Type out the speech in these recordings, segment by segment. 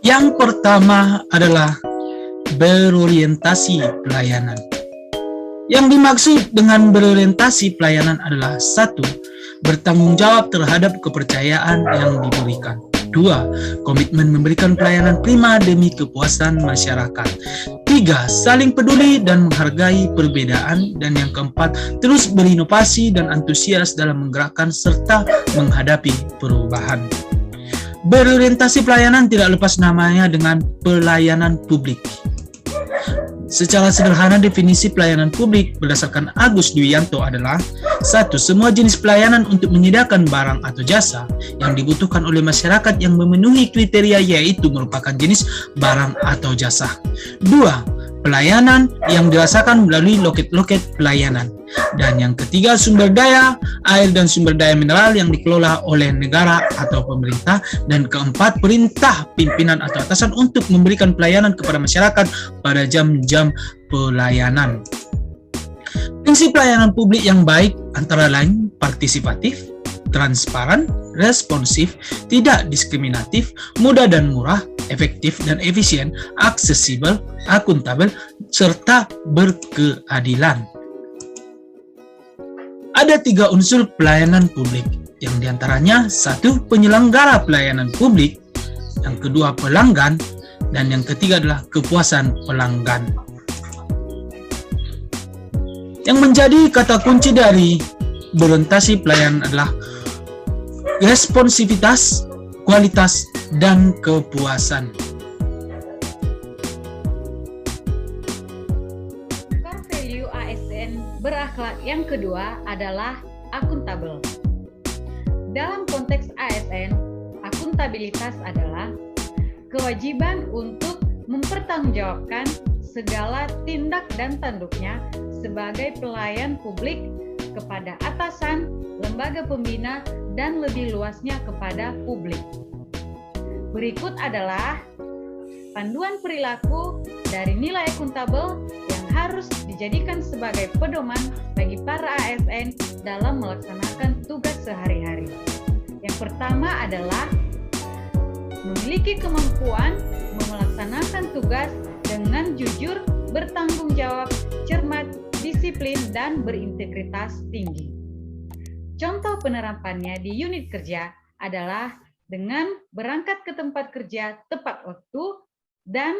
Yang pertama adalah berorientasi pelayanan. Yang dimaksud dengan berorientasi pelayanan adalah 1. Bertanggung jawab terhadap kepercayaan yang diberikan. 2. Komitmen memberikan pelayanan prima demi kepuasan masyarakat. 3. Saling peduli dan menghargai perbedaan. Dan yang keempat, terus berinovasi dan antusias dalam menggerakkan serta menghadapi perubahan. Berorientasi pelayanan tidak lepas namanya dengan pelayanan publik. Secara sederhana, definisi pelayanan publik berdasarkan Agus Dwianto adalah 1. Semua jenis pelayanan untuk menyediakan barang atau jasa yang dibutuhkan oleh masyarakat yang memenuhi kriteria, yaitu merupakan jenis barang atau jasa. 2. Pelayanan yang dirasakan melalui loket-loket pelayanan. Dan yang ketiga, sumber daya air dan sumber daya mineral yang dikelola oleh negara atau pemerintah. Dan keempat, perintah pimpinan atau atasan untuk memberikan pelayanan kepada masyarakat pada jam-jam pelayanan. Prinsip pelayanan publik yang baik antara lain partisipatif, transparan, responsif, tidak diskriminatif, mudah dan murah, efektif dan efisien, aksesibel, akuntabel, serta berkeadilan. Ada 3 unsur pelayanan publik, yang diantaranya 1. Penyelenggara pelayanan publik, yang kedua pelanggan, dan yang ketiga adalah kepuasan pelanggan. Yang menjadi kata kunci dari berorientasi pelayanan adalah responsivitas, kualitas, dan kepuasan. Core value ASN berakhlak yang kedua adalah akuntabel. Dalam konteks ASN, akuntabilitas adalah kewajiban untuk mempertanggungjawabkan segala tindak dan tanduknya sebagai pelayan publik kepada atasan, lembaga pembina, dan lebih luasnya kepada publik. Berikut adalah panduan perilaku dari nilai akuntabel yang harus dijadikan sebagai pedoman bagi para ASN dalam melaksanakan tugas sehari-hari. Yang pertama adalah memiliki kemampuan melaksanakan tugas dengan jujur, bertanggung jawab, cermat, disiplin, dan berintegritas tinggi. Contoh penerapannya di unit kerja adalah dengan berangkat ke tempat kerja tepat waktu dan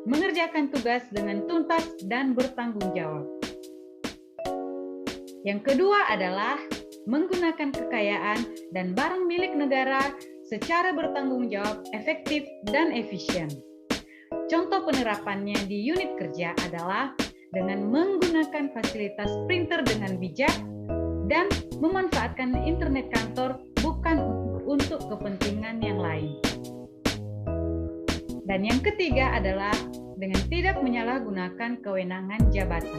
mengerjakan tugas dengan tuntas dan bertanggung jawab. Yang kedua adalah menggunakan kekayaan dan barang milik negara secara bertanggung jawab, efektif, dan efisien. Contoh penerapannya di unit kerja adalah dengan menggunakan fasilitas printer dengan bijak dan memanfaatkan internet kantor bukan untuk kepentingan yang lain. Dan yang ketiga adalah dengan tidak menyalahgunakan kewenangan jabatan.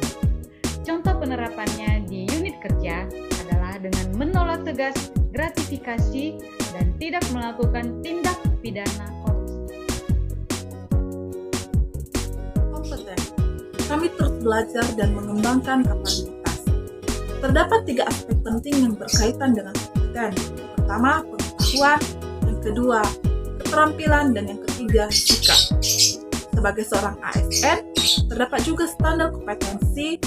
Contoh penerapannya di unit kerja adalah dengan menolak tegas gratifikasi dan tidak melakukan tindak pidana korupsi. Kompeten. Kami terus belajar dan mengembangkan kapasitas. Terdapat 3 aspek penting yang berkaitan dengan kompeten. Pertama, pengetahuan, yang kedua, keterampilan, dan yang ketiga, sikap. Sebagai seorang ASN, terdapat juga standar kompetensi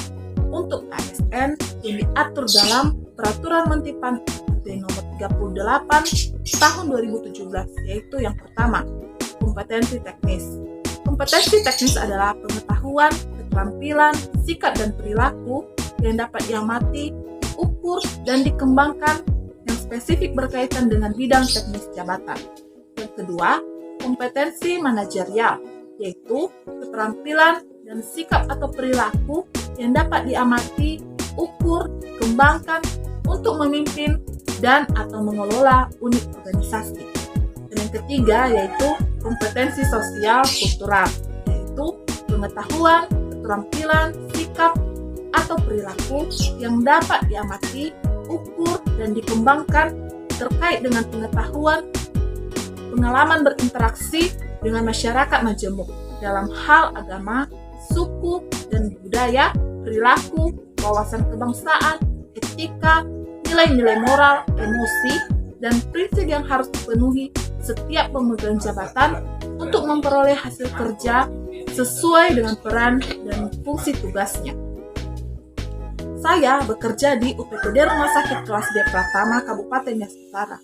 untuk ASN yang diatur dalam Peraturan Menteri PAN Nomor 38 Tahun 2017, yaitu yang pertama, kompetensi teknis. Kompetensi teknis adalah pengetahuan, keterampilan, sikap, dan perilaku yang dapat diamati, diukur, dan dikembangkan yang spesifik berkaitan dengan bidang teknis jabatan. Yang kedua, kompetensi manajerial, yaitu keterampilan dan sikap atau perilaku yang dapat diamati, ukur, kembangkan untuk memimpin dan atau mengelola unit organisasi. Dan yang ketiga yaitu kompetensi sosial kultural, yaitu pengetahuan, keterampilan, sikap, atau perilaku yang dapat diamati, ukur, dan dikembangkan terkait dengan pengetahuan, pengalaman berinteraksi dengan masyarakat majemuk dalam hal agama, suku, dan budaya, perilaku, wawasan kebangsaan, etika, nilai-nilai moral, emosi, dan prinsip yang harus dipenuhi setiap pemegang jabatan untuk memperoleh hasil kerja sesuai dengan peran dan fungsi tugasnya. Saya bekerja di UPTD Rumah Sakit Kelas D Pratama Kabupaten Nias Utara.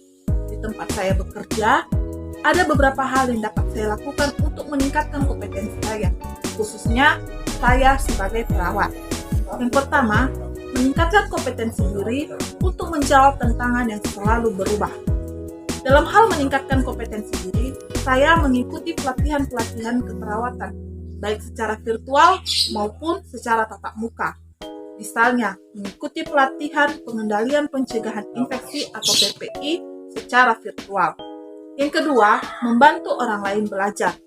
Di tempat saya bekerja, ada beberapa hal yang dapat saya lakukan untuk meningkatkan kompetensi saya, khususnya saya sebagai perawat. Yang pertama, meningkatkan kompetensi diri untuk menjawab tantangan yang selalu berubah. Dalam hal meningkatkan kompetensi diri, saya mengikuti pelatihan-pelatihan keperawatan, baik secara virtual maupun secara tatap muka. Misalnya, mengikuti pelatihan pengendalian pencegahan infeksi atau PPI secara virtual. Yang kedua, membantu orang lain belajar.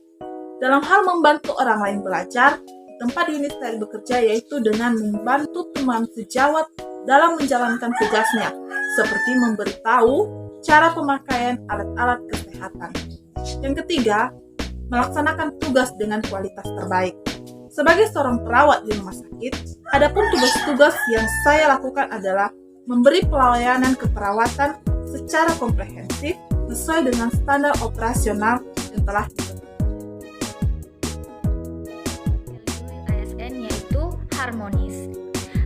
Dalam hal membantu orang lain belajar, tempat ini saya bekerja yaitu dengan membantu teman sejawat dalam menjalankan tugasnya, seperti memberitahu cara pemakaian alat-alat kesehatan. Yang ketiga, melaksanakan tugas dengan kualitas terbaik. Sebagai seorang perawat di rumah sakit, adapun tugas-tugas yang saya lakukan adalah memberi pelayanan keperawatan secara komprehensif sesuai dengan standar operasional yang telah ditentukan. ASN yaitu harmonis.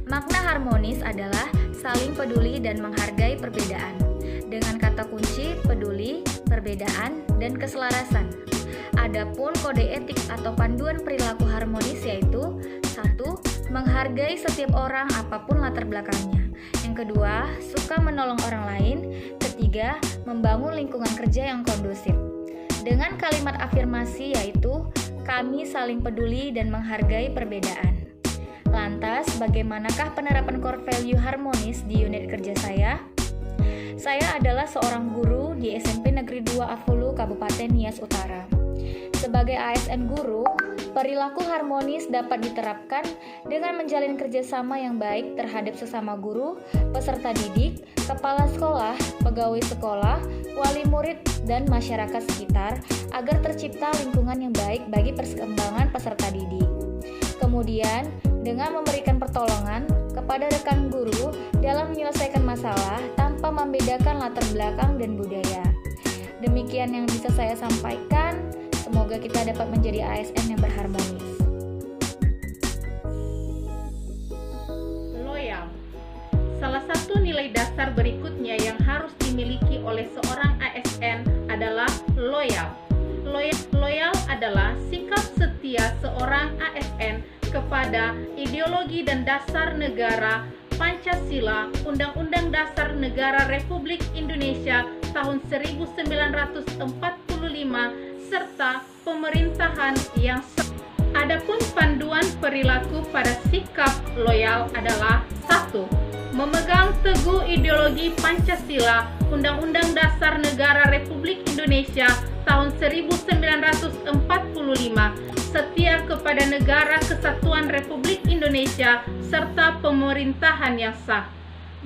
Makna harmonis adalah saling peduli dan menghargai perbedaan. Dengan kata kunci peduli, perbedaan, dan keselarasan. Adapun kode etik atau panduan perilaku harmonis yaitu 1. Menghargai setiap orang apapun latar belakangnya. Yang kedua, suka menolong orang lain. Ketiga, membangun lingkungan kerja yang kondusif. Dengan kalimat afirmasi yaitu kami saling peduli dan menghargai perbedaan. Lantas, bagaimanakah penerapan core value harmonis di unit kerja saya? Saya adalah seorang guru di SMP Negeri 2 Afulu, Kabupaten Nias Utara. Sebagai ASN guru, perilaku harmonis dapat diterapkan dengan menjalin kerjasama yang baik terhadap sesama guru, peserta didik, kepala sekolah, pegawai sekolah, wali murid, dan masyarakat sekitar agar tercipta lingkungan yang baik bagi perkembangan peserta didik. Kemudian, dengan memberikan pertolongan kepada rekan guru dalam menyelesaikan masalah tanpa membedakan latar belakang dan budaya. Demikian yang bisa saya sampaikan. Semoga kita dapat menjadi ASN yang berharmonis. Loyal. Salah satu nilai dasar berikutnya yang harus dimiliki oleh seorang ASN adalah loyal. Loyal adalah sikap setia seorang ASN kepada ideologi dan dasar negara Pancasila, Undang-Undang Dasar Negara Republik Indonesia tahun 1945, serta pemerintahan yang sah. Adapun panduan perilaku pada sikap loyal adalah 1. Memegang teguh ideologi Pancasila, Undang-Undang Dasar Negara Republik Indonesia tahun 1945, setia kepada Negara Kesatuan Republik Indonesia serta pemerintahan yang sah.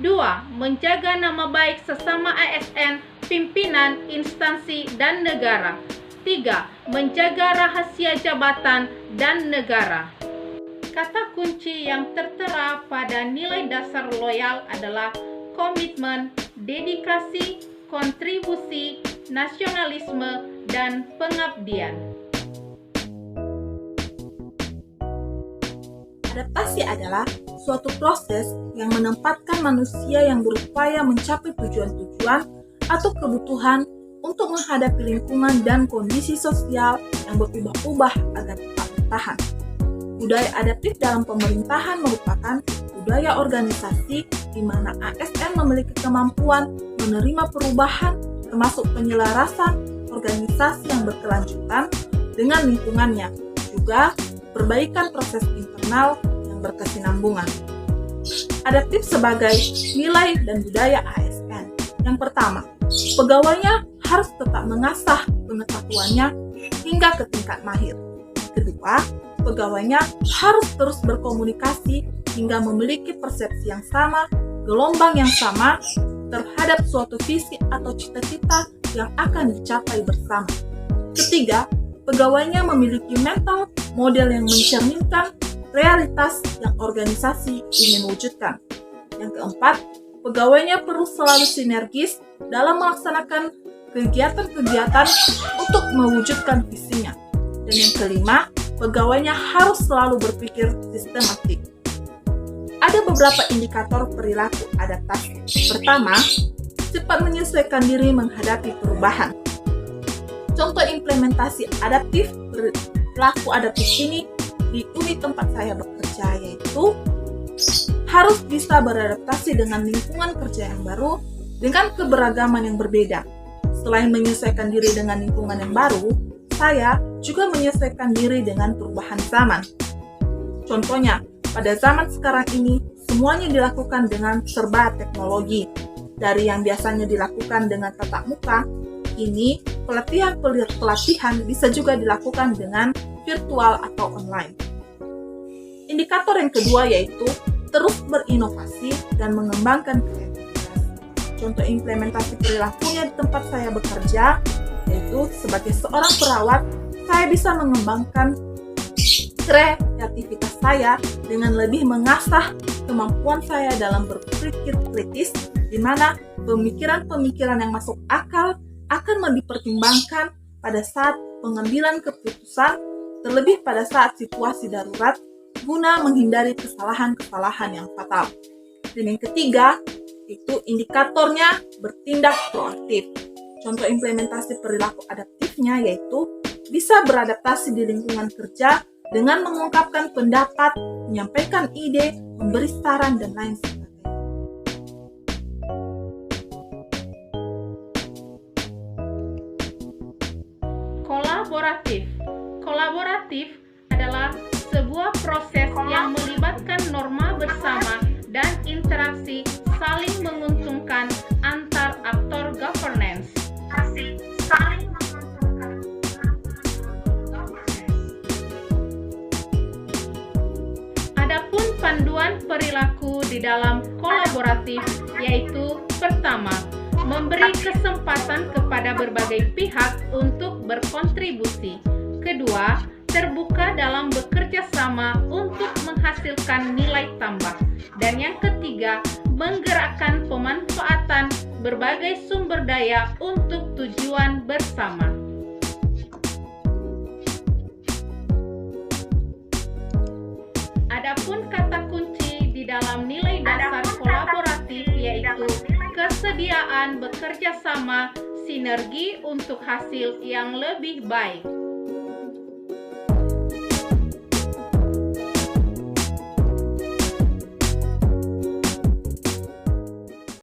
2. Menjaga nama baik sesama ASN, pimpinan, instansi, dan negara. 3. Menjaga rahasia jabatan dan negara. Kata kunci yang tertera pada nilai dasar loyal adalah komitmen, dedikasi, kontribusi, nasionalisme, dan pengabdian. Adaptasi adalah suatu proses yang menempatkan manusia yang berupaya mencapai tujuan-tujuan atau kebutuhan untuk menghadapi lingkungan dan kondisi sosial yang berubah-ubah agar tetap bertahan. Budaya adaptif dalam pemerintahan merupakan budaya organisasi di mana ASN memiliki kemampuan menerima perubahan termasuk penyelarasan organisasi yang berkelanjutan dengan lingkungannya, juga perbaikan proses internal yang berkesinambungan. Adaptif sebagai nilai dan budaya ASN. Yang pertama, pegawainya harus tetap mengasah pengetahuannya hingga ke tingkat mahir. Kedua, pegawainya harus terus berkomunikasi hingga memiliki persepsi yang sama, gelombang yang sama terhadap suatu visi atau cita-cita yang akan dicapai bersama. Ketiga, pegawainya memiliki mental model yang mencerminkan realitas yang organisasi ingin wujudkan. Yang keempat, pegawainya perlu selalu sinergis dalam melaksanakan kegiatan-kegiatan untuk mewujudkan visinya. Dan yang kelima, pegawainya harus selalu berpikir sistematik. Ada beberapa indikator perilaku adaptasi. Pertama, cepat menyesuaikan diri menghadapi perubahan. Contoh implementasi adaptif perilaku adaptif ini di unit tempat saya bekerja yaitu harus bisa beradaptasi dengan lingkungan kerja yang baru dengan keberagaman yang berbeda. Selain menyesuaikan diri dengan lingkungan yang baru, saya juga menyesuaikan diri dengan perubahan zaman. Contohnya, pada zaman sekarang ini, semuanya dilakukan dengan serba teknologi. Dari yang biasanya dilakukan dengan tatap muka, ini pelatihan bisa juga dilakukan dengan virtual atau online. Indikator yang kedua yaitu terus berinovasi dan mengembangkan kreativitas. Contoh implementasi perilakunya di tempat saya bekerja, yaitu sebagai seorang perawat, saya bisa mengembangkan kreativitas saya dengan lebih mengasah kemampuan saya dalam berpikir kritis, di mana pemikiran-pemikiran yang masuk akal akan dipertimbangkan pada saat pengambilan keputusan, terlebih pada saat situasi darurat, guna menghindari kesalahan-kesalahan yang fatal. Dan yang ketiga, itu indikatornya bertindak proaktif. Contoh implementasi perilaku adaptifnya yaitu bisa beradaptasi di lingkungan kerja dengan mengungkapkan pendapat, menyampaikan ide, memberi saran, dan lain sebagainya. Kolaboratif. Kolaboratif adalah sebuah proses yang melibatkan norma bersama dan interaksi saling menguntungkan antar aktor governance. Adapun panduan perilaku di dalam kolaboratif yaitu pertama, memberi kesempatan kepada berbagai pihak untuk berkontribusi. Kedua, terbuka dalam bekerja sama untuk menghasilkan nilai tambah. Dan yang ketiga, menggerakkan pemanfaatan berbagai sumber daya untuk tujuan bersama. Adapun kata kunci di dalam nilai dasar kolaboratif yaitu kesediaan bekerja sama, sinergi untuk hasil yang lebih baik.